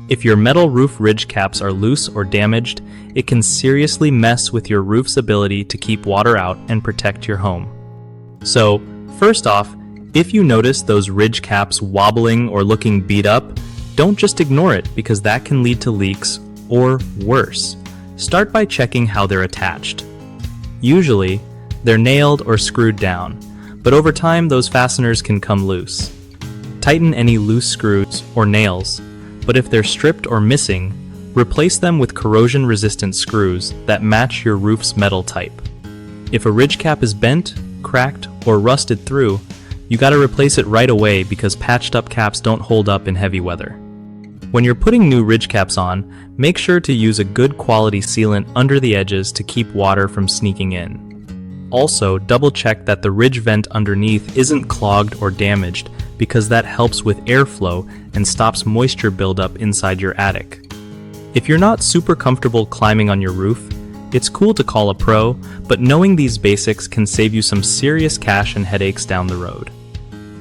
If your metal roof ridge caps are loose or damaged, it can seriously mess with your roof's ability to keep water out and protect your home. So, first off, if you notice those ridge caps wobbling or looking beat up, don't just ignore it because that can lead to leaks or worse. Start by checking how they're attached. Usually, they're nailed or screwed down, but over time those fasteners can come loose. Tighten any loose screws or nails, but if they're stripped or missing, replace them with corrosion-resistant screws that match your roof's metal type. If a ridge cap is bent, cracked, or rusted through, you gotta replace it right away because patched-up caps don't hold up in heavy weather. When you're putting new ridge caps on, make sure to use a good quality sealant under the edges to keep water from sneaking in. Also, double-check that the ridge vent underneath isn't clogged or damaged because that helps with airflow and stops moisture buildup inside your attic. If you're not super comfortable climbing on your roof, it's cool to call a pro, but knowing these basics can save you some serious cash and headaches down the road.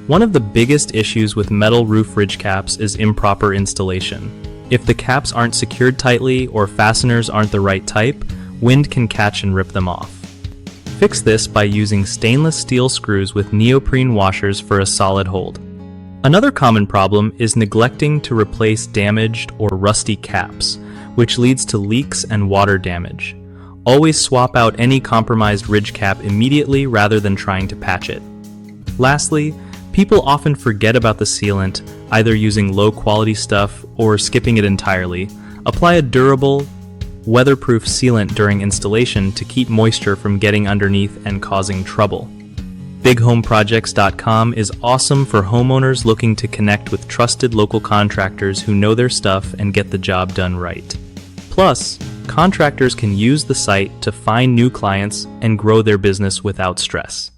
One of the biggest issues with metal roof ridge caps is improper installation. If the caps aren't secured tightly or fasteners aren't the right type, wind can catch and rip them off. Fix this by using stainless steel screws with neoprene washers for a solid hold. Another common problem is neglecting to replace damaged or rusty caps, which leads to leaks and water damage. Always swap out any compromised ridge cap immediately rather than trying to patch it. Lastly, people often forget about the sealant, either using low-quality stuff or skipping it entirely. Apply a durable, weatherproof sealant during installation to keep moisture from getting underneath and causing trouble. BigHomeProjects.com is awesome for homeowners looking to connect with trusted local contractors who know their stuff and get the job done right. Plus, contractors can use the site to find new clients and grow their business without stress.